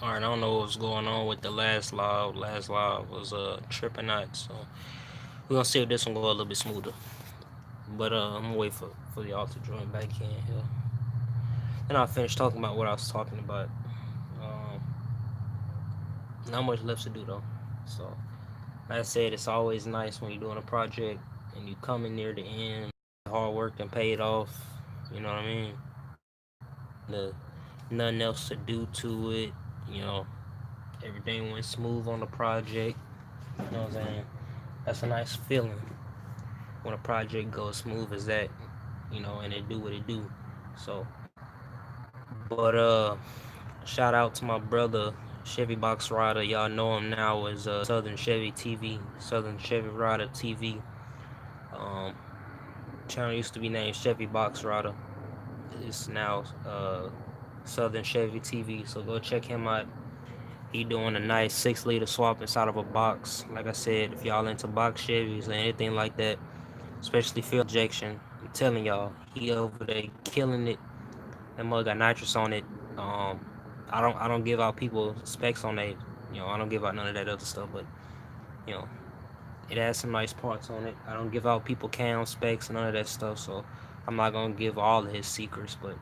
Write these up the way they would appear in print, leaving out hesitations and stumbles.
Alright, I don't know what was going on with the last live. Last live was tripping out, so we're gonna see if this one go a little bit smoother. But I'm gonna wait for y'all to join back in here. Then I'll finish talking about what I was talking about. Um, Not much left to do though. So like I said, it's always nice when you're doing a project and you coming near the end, hard work and paid off. You know what I mean? The nothing else to do to it. You know, everything went smooth on the project. You know what I'm saying? That's a nice feeling when a project goes smooth as that. You know, and it do what it do. So, but shout out to my brother Chevy Box Rider. Y'all know him now as Southern Chevy TV, Southern Chevy Rider TV. Um, Channel used to be named Chevy Box Rider. It's now Southern Chevy TV. So go check him out. He doing a nice 6 liter swap inside of a box. Like I said, if y'all into box Chevys or anything like that, especially fuel injection, I'm telling y'all, he over there killing it. That mug got nitrous on it. Um, I don't give out people specs on that. You know, I don't give out none of that other stuff, but you know, it has some nice parts on it. I don't give out people cam specs and none of that stuff, so I'm not gonna give all of his secrets. But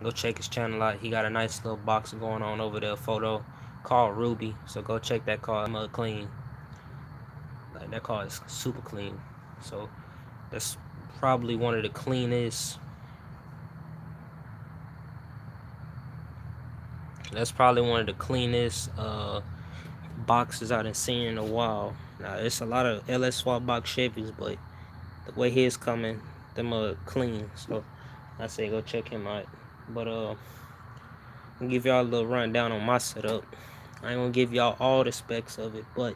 go check his channel out. He got a nice little box going on over there, photo called Ruby. So go check that car. Mug clean. Like that car is super clean. So that's probably one of the cleanest. That's probably one of the cleanest boxes I done seen in a while. Now it's a lot of LS swap box Chevys, but the way his coming, them clean. So I say go check him out. But I'm gonna give y'all a little rundown on my setup. I ain't gonna give y'all all the specs of it, but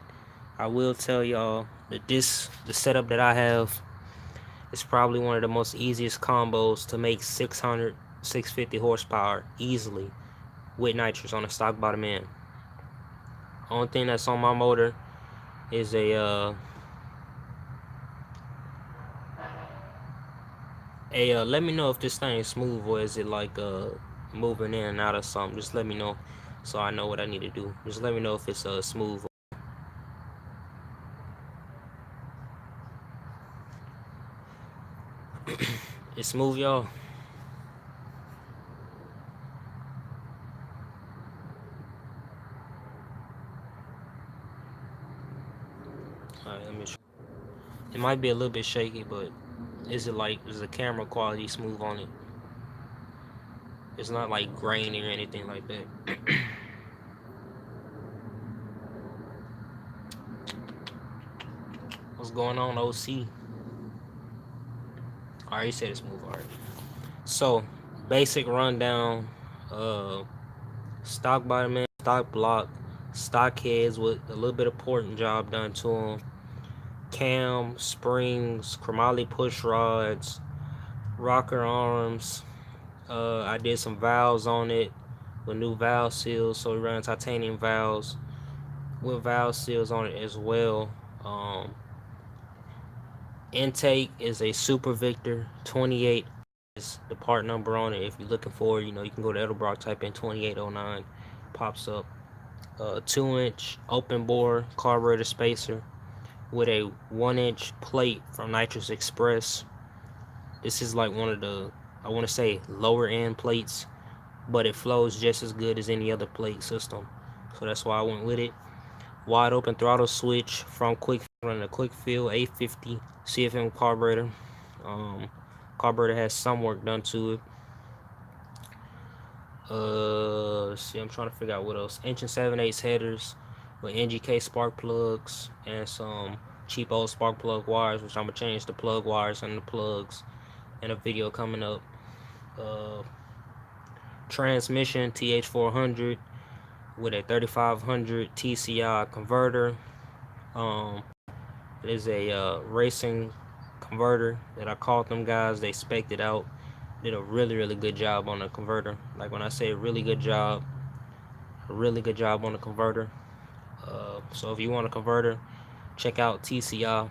I will tell y'all that the setup that I have is probably one of the most easiest combos to make 600, 650 horsepower easily with nitrous on a stock bottom end. Only thing that's on my motor is a let me know if this thing is smooth or is it like moving in and out or something. Just let me know so I know what I need to do. Just let me know if it's smooth. It's smooth, y'all. Alright, let me show. It might be a little bit shaky, but is the camera quality smooth on it? It's not like grainy or anything like that. What's going on, OC? Alright, you said it's smooth. Alright. So, basic rundown. Uh, Stock bottom end, stock block, stock heads with a little bit of porting job done to them. Cam, springs, chromoly push rods, rocker arms. I did some valves on it with new valve seals, so we ran titanium valves with valve seals on it as well. Intake is a Super Victor 28 is the part number on it. If you're looking for it, you can go to Edelbrock, type in 2809, pops up. 2-inch open bore carburetor spacer with a 1-inch plate from Nitrous Express. This is like one of the, I want to say, lower end plates, but it flows just as good as any other plate system. So that's why I went with it. Wide open throttle switch from Quick, running a Quick Fill 850 CFM carburetor. Carburetor has some work done to it. Let's see, I'm trying to figure out what else. Inch and 7/8 headers with NGK spark plugs and some cheap old spark plug wires, which I'm gonna change the plug wires and the plugs in a video coming up. Uh, Transmission TH400 with a 3500 TCI converter. Um, it is a racing converter that I called them guys. They spec'd it out. Did a really good job on the converter. Like when I say really good job, a really good job on the converter. So if you want a converter, check out TCI.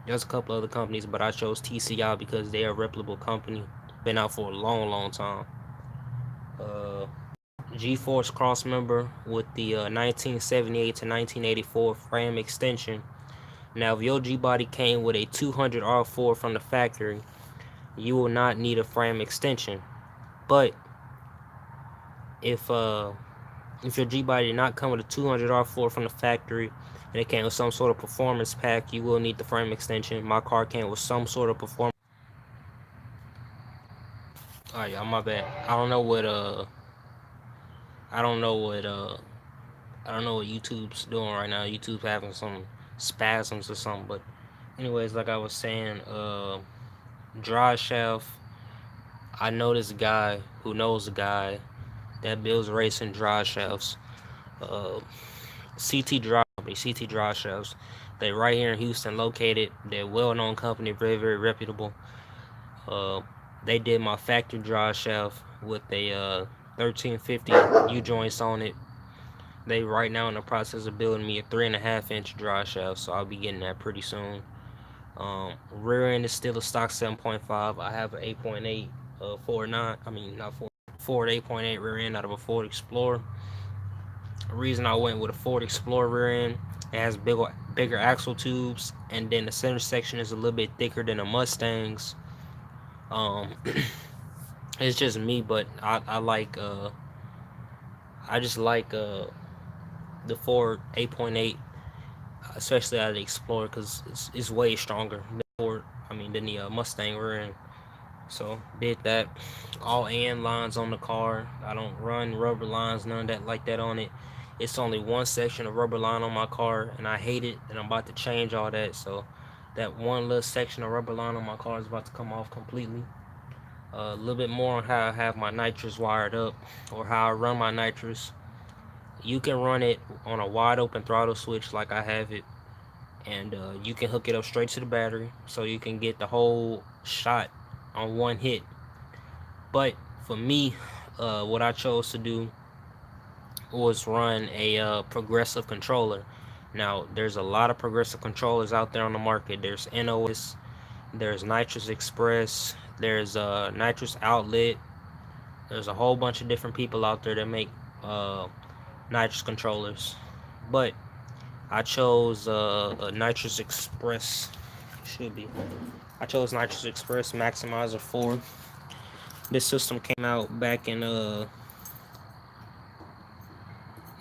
There's a couple other companies, but I chose TCI because they're a reputable company. Been out for a long time. Uh, G-force cross member with the 1978 to 1984 frame extension. Now, if your G-body came with a 200 R4 from the factory, you will not need a frame extension. But if your G-body did not come with a 200 R4 from the factory and it came with some sort of performance pack, you will need the frame extension. My car came with some sort of performance. Alright, y'all, my bad. I don't know what I don't know what YouTube's doing right now. YouTube's having some spasms or something. But anyways, like I was saying, drive shaft. I know this guy who knows a guy that builds racing drive shafts. Uh, CT Drive Company, CT Drive Shafts. They right here in Houston, located. They're well-known company, very, very reputable. They did my factory drive shaft with a 1350 U-joints on it. They right now in the process of building me a 3.5-inch drive shaft, so I'll be getting that pretty soon. Rear end is still a stock 7.5. I have an 8.8 Ford 9. I mean, not Ford 8.8 rear end out of a Ford Explorer. The reason I went with a Ford Explorer rear end, it has bigger axle tubes, and then the center section is a little bit thicker than a Mustang's. It's just me, but I like I just like the Ford 8.8, especially out of the Explorer, because it's way stronger than Ford. I mean, than the Mustang rear end. So did that. All AN lines on the car. I don't run rubber lines, none of that like that on it. It's only one section of rubber line on my car, and I hate it, and I'm about to change all that. So that one little section of rubber line on my car is about to come off completely. A little bit more on how I have my nitrous wired up, or how I run my nitrous. You can run it on a wide open throttle switch like I have it, and you can hook it up straight to the battery, so you can get the whole shot on one hit. But for me, what I chose to do was run a progressive controller. Now, there's a lot of progressive controllers out there on the market. There's NOS, there's Nitrous Express, there's Nitrous Outlet. There's a whole bunch of different people out there that make nitrous controllers. But I chose a Nitrous Express. I chose Nitrous Express Maximizer 4. This system came out back in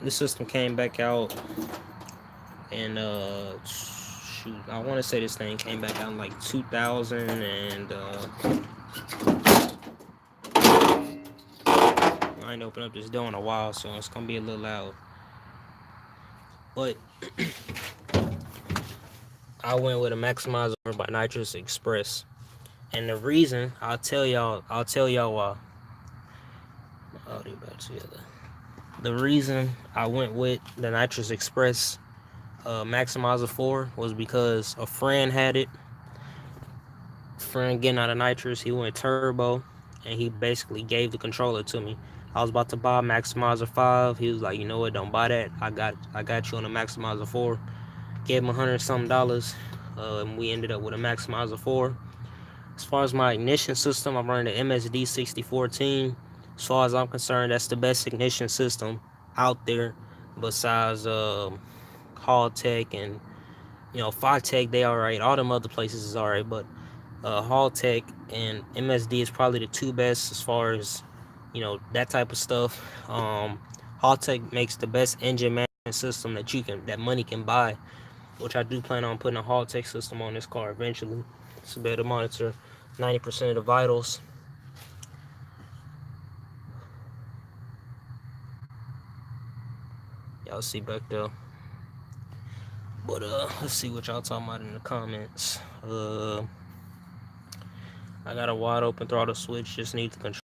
this system came back out in shoot, I want to say this thing came back out in like 2000, and I ain't opened up this door in a while, so it's gonna be a little loud. But I went with a Maximizer by Nitrous Express, and the reason I'll tell y'all why. Audio back together. The reason I went with the Nitrous Express Maximizer 4 was because a friend had it. Friend getting out of nitrous, he went turbo, and he basically gave the controller to me. I was about to buy Maximizer 5. He was like, you know what, don't buy that. I got you on the Maximizer 4. Gave him $100-something, and we ended up with a Maximizer 4. As far as my ignition system, I'm running the MSD 6014. As far as I'm concerned, that's the best ignition system out there, besides Haltech and Phytech. They alright. All them other places is alright, but Haltech and MSD is probably the two best as far as that type of stuff. Haltech makes the best engine management system that money can buy, which I do plan on putting a Haltech system on this car eventually. It's better to monitor 90% of the vitals. Y'all see back there. But let's see what y'all talking about in the comments. I got a wide open throttle switch, just need the control.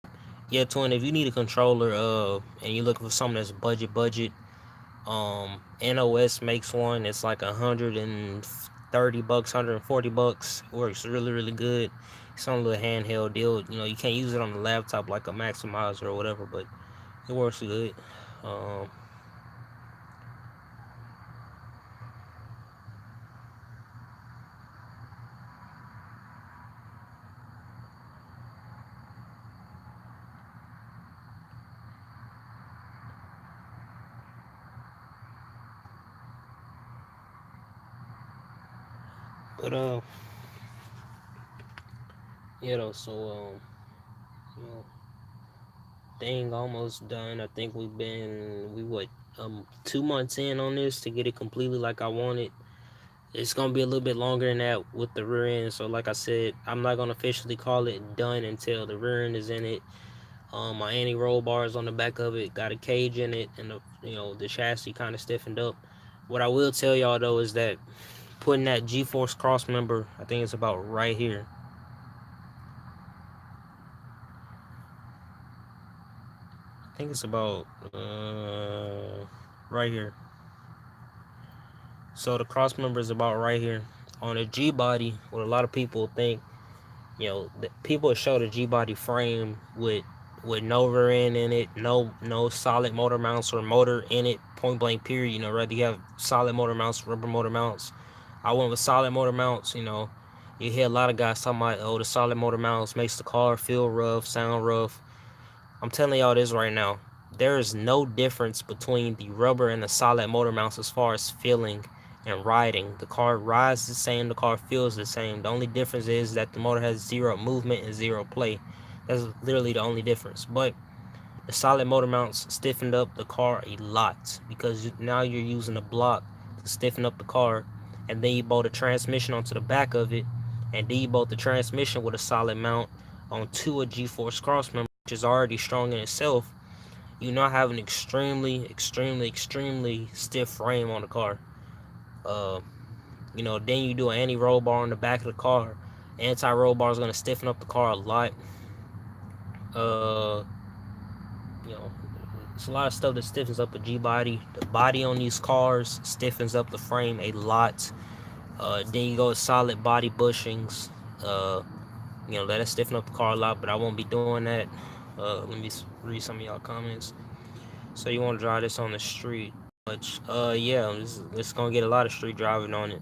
Yeah, twin, if you need a controller and you're looking for something that's budget, NOS makes one. It's like $130, $140. Works really, really good. It's on a little handheld deal. You can't use it on the laptop like a Maximizer or whatever, but it works good. But yeah though. So you know, thing almost done. I think we what 2 months in on this to get it completely like I wanted. It's gonna be a little bit longer than that with the rear end. So like I said, I'm not gonna officially call it done until the rear end is in it. My anti-roll bars on the back of it got a cage in it, and the chassis kind of stiffened up. What I will tell y'all though is that putting that G-force cross member, I think it's about right here. I think it's about right here. So the cross member is about right here on a G body. What a lot of people think, people show the G body frame with no rear end in it, no solid motor mounts or motor in it, point blank period. Rather you have solid motor mounts, rubber motor mounts. I went with solid motor mounts. You hear a lot of guys talking about, oh, the solid motor mounts makes the car feel rough, sound rough. I'm telling y'all this right now. There is no difference between the rubber and the solid motor mounts as far as feeling and riding. The car rides the same, the car feels the same. The only difference is that the motor has zero movement and zero play. That's literally the only difference. But the solid motor mounts stiffened up the car a lot because now you're using a block to stiffen up the car, and then you bolt a transmission onto the back of it, and then you bolt the transmission with a solid mount onto a G-force cross member, which is already strong in itself. You now have an extremely, extremely, extremely stiff frame on the car. Uh, then you do an anti-roll bar on the back of the car. Anti-roll bar is going to stiffen up the car a lot. Uh, you know, it's a lot of stuff that stiffens up a G body. The body on these cars stiffens up the frame a lot. Then you go with solid body bushings. That'll stiffen up the car a lot, but I won't be doing that. Let me read some of y'all comments. So you want to drive this on the street? Much? Yeah, it's gonna get a lot of street driving on it.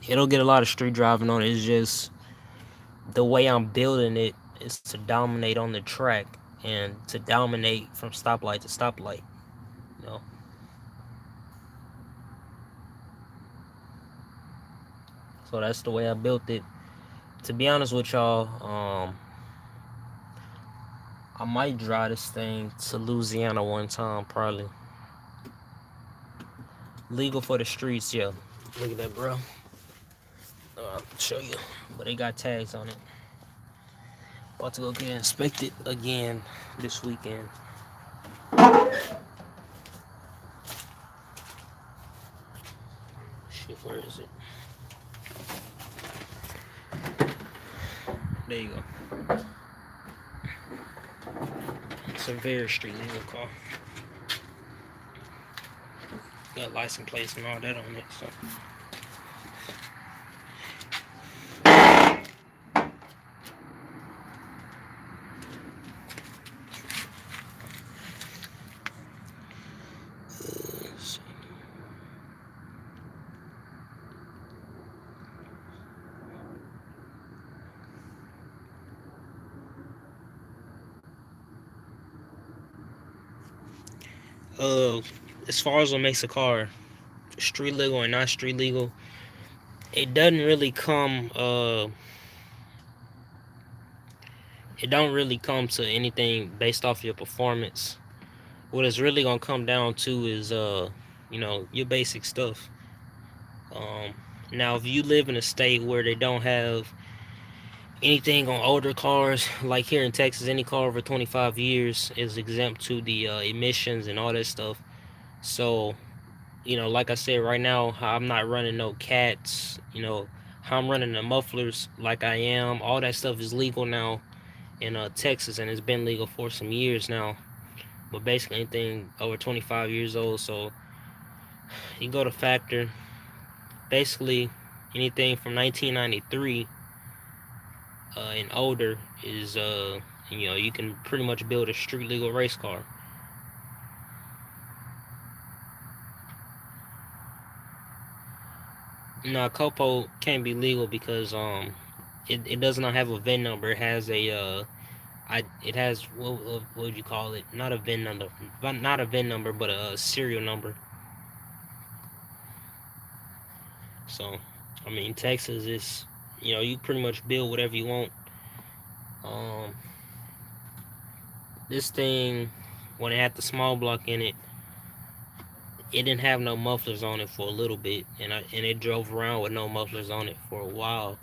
It'll get a lot of street driving on it. It's just the way I'm building it is to dominate on the track and to dominate from stoplight to stoplight. You know. So that's the way I built it. To be honest with y'all, I might drive this thing to Louisiana one time, probably. Legal for the streets, yeah. Look at that, bro. I'll show you. But they got tags on it. About to go get inspected again this weekend. Shit, where is it? There you go. It's a very street legal car. Got license plates and all that on it, so. As far as what makes a car street legal or not street legal, it doesn't really come. It don't really come to anything based off your performance. What it's really gonna come down to is your basic stuff. Um, Now, if you live in a state where they don't have anything on older cars, like here in Texas, any car over 25 years is exempt to the emissions and all that stuff. So, like I said, right now, I'm not running no cats. How I'm running the mufflers like I am, all that stuff is legal now in Texas, and it's been legal for some years now. But basically, anything over 25 years old, so you go to factor. Basically, anything from 1993 and older is you can pretty much build a street legal race car. Now, Copo can't be legal because it does not have a VIN number. It has it has what would you call it? Not a VIN number, but not a VIN number, but a serial number. So, I mean, Texas is, you pretty much build whatever you want. Um, this thing, when it had the small block in it, it didn't have no mufflers on it for a little bit, and it drove around with no mufflers on it for a while.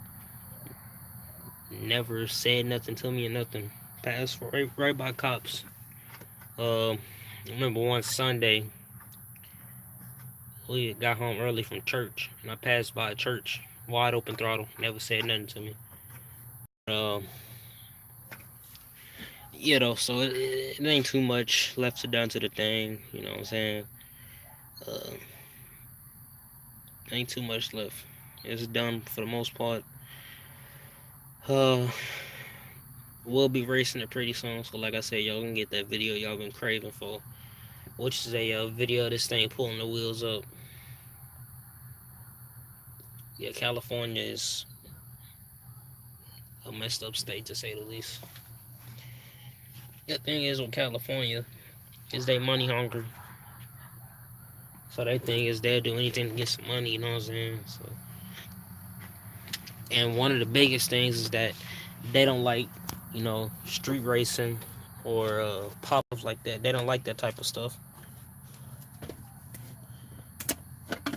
Never said nothing to me or nothing. Passed right by cops. I remember one Sunday, we got home early from church, and I passed by a church, wide open throttle. Never said nothing to me. Um, so it ain't too much left to done to the thing. You know what I'm saying? Uh, ain't too much left. It's done for the most part. Uh, we'll be racing it pretty soon. So like I said, y'all can get that video y'all been craving for, which is a video of this thing pulling the wheels up. Yeah, California is a messed up state to say the least. The thing is with California is they money hungry. So they thing is they'll do anything to get some money, you know what I'm saying? So, and one of the biggest things is that they don't like, street racing or pop-ups like that. They don't like that type of stuff.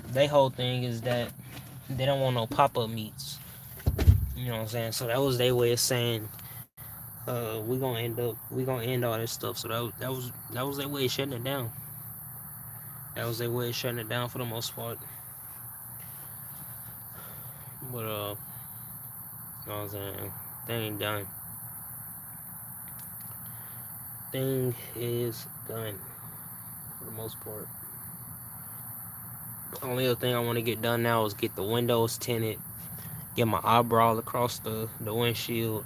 Their whole thing is that they don't want no pop-up meets. You know what I'm saying? So that was their way of saying, we gonna end all this stuff. So that was their way of shutting it down. That was their way of shutting it down for the most part. But you know what I'm saying? Thing ain't done. Thing is done for the most part. The only other thing I want to get done now is get the windows tinted, get my eyebrow across the windshield,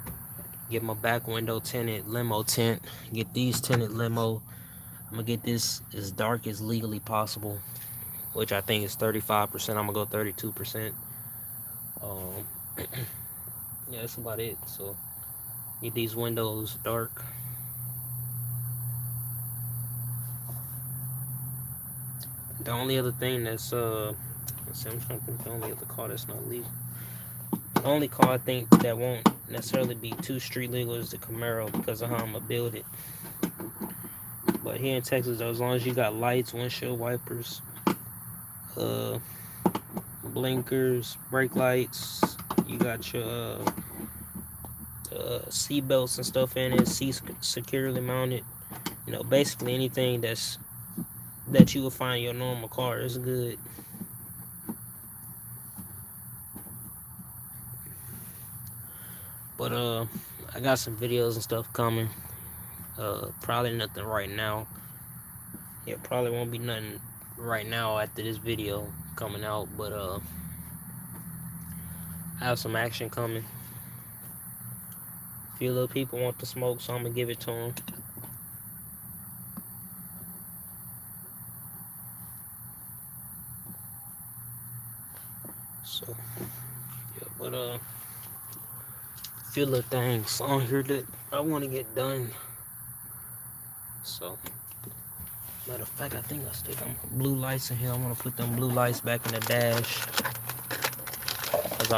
get my back window tinted, limo tint, get these tinted limo. I'm gonna get this as dark as legally possible, which I think is 35%. I'm gonna go 32%. Yeah, that's about it. So get these windows dark. The only other thing that's let's see, I'm trying to think the only other car that's not legal. The only car I think that won't necessarily be too street legal is the Camaro because of how I'm gonna build it. But here in Texas, though, as long as you got lights, windshield wipers, blinkers, brake lights, you got your seat belts and stuff in it, seats securely mounted. Basically anything that you would find in your normal car is good. But I got some videos and stuff coming. Probably nothing right now. Yeah, probably won't be nothing right now after this video coming out, but I have some action coming. A few little people want to smoke, so I'm gonna give it to them. So yeah, but a few little things on here that I want to get done. So matter of fact, I think I still got blue lights in here. I want to put them blue lights back in the dash. Cause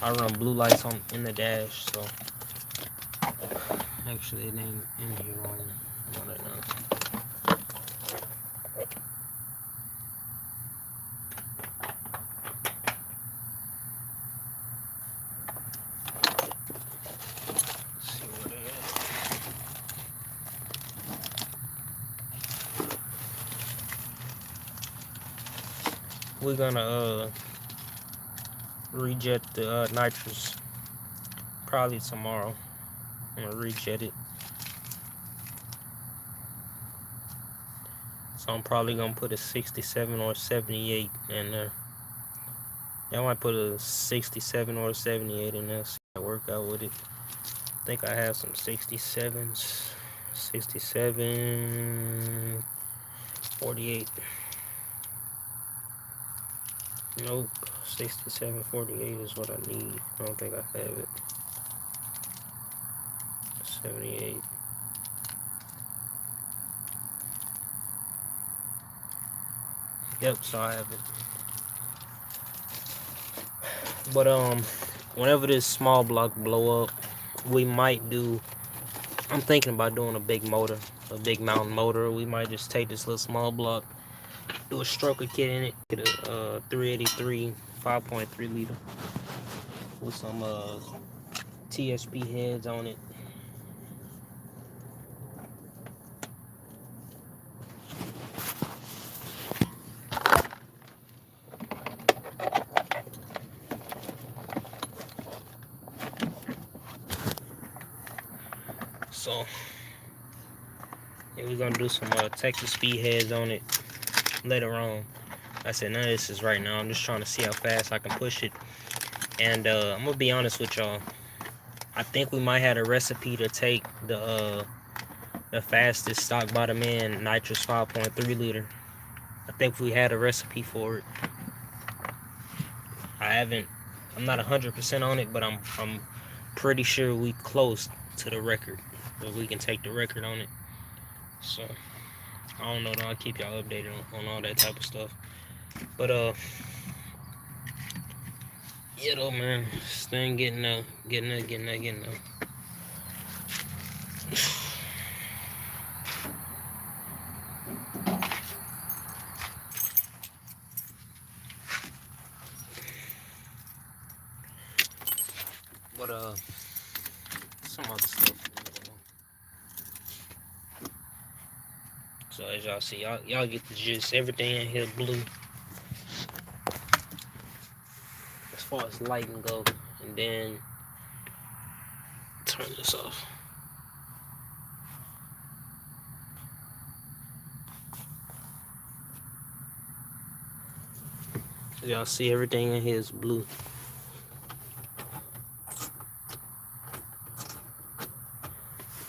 I run blue lights in the dash, so actually it ain't in here right now. Let's see where they at. We're gonna rejet the nitrous probably tomorrow. I'm gonna rejet it. So I'm probably gonna put a 67 or 78 in there. Yeah, I might put a 67 or 78 in there. See how I work out with it. I think I have some 67s. 67, 48. Nope. 67, 48 is what I need. I don't think I have it. 78. Yep, so I have it. But whenever this small block blow up, we might do. I'm thinking about doing a big motor, a big mountain motor. We might just take this little small block, do a stroker kit in it, get a 383 5.3 liter with some TSP heads on it. So yeah, we're gonna do some Texas speed heads on it later on. I said none of this is right now. I'm just trying to see how fast I can push it. And I'm gonna be honest with y'all. I think we might have a recipe to take the fastest stock bottom end nitrous 5.3 liter. I think we had a recipe for it. I'm not 100% on it, but I'm pretty sure we close to the record, but we can take the record on it. So I don't know though. I'll keep y'all updated on all that type of stuff. But yeah though, man, this thing getting up. But some other stuff. So as y'all see, y'all get the gist. Everything in here blue as far as lighting go. And then turn this off. So y'all see everything in here is blue.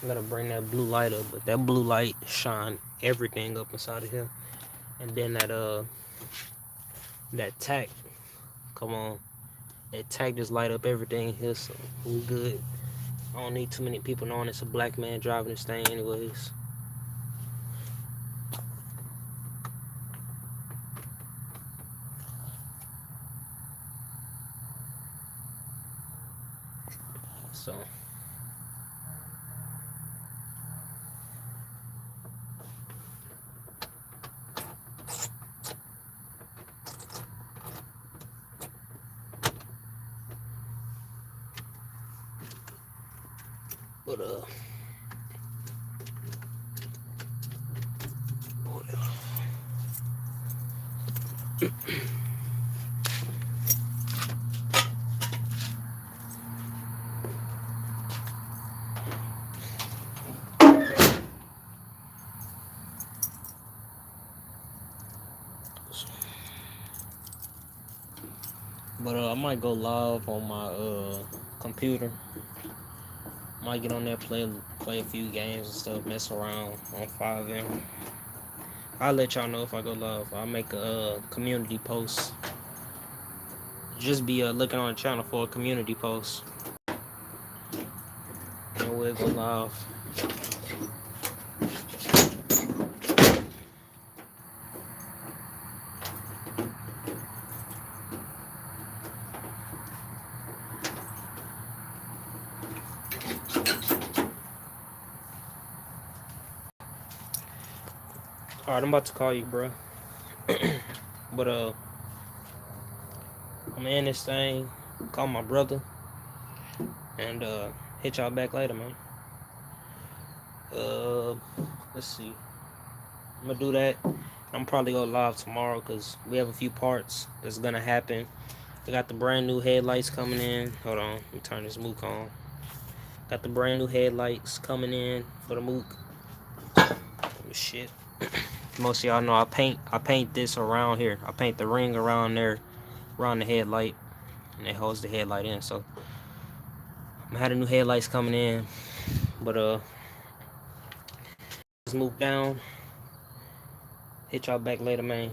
I gotta bring that blue light up, but that blue light shine everything up inside of here. And then that tack, come on, that tack just light up everything here, so we good. I don't need too many people knowing it's a black man driving this thing anyways. So but I might go live on my computer. Might get on there, play a few games and stuff, mess around on 5M. I'll let y'all know if I go live. I'll make a community post. Just be looking on the channel for a community post, and we'll go live. Alright, I'm about to call you, bro. But I'm in this thing. Call my brother, and hit y'all back later, man. Let's see. I'm gonna do that. I'm probably go live tomorrow because we have a few parts that's gonna happen. I got the brand new headlights coming in. Hold on, let me turn this Mook on. Got the brand new headlights coming in for the Mook. Oh, shit. Most of y'all know I paint this around here. I paint the ring around there, around the headlight, and it holds the headlight in. So I'm having new headlights coming in, but let's move down. Hit y'all back later, man.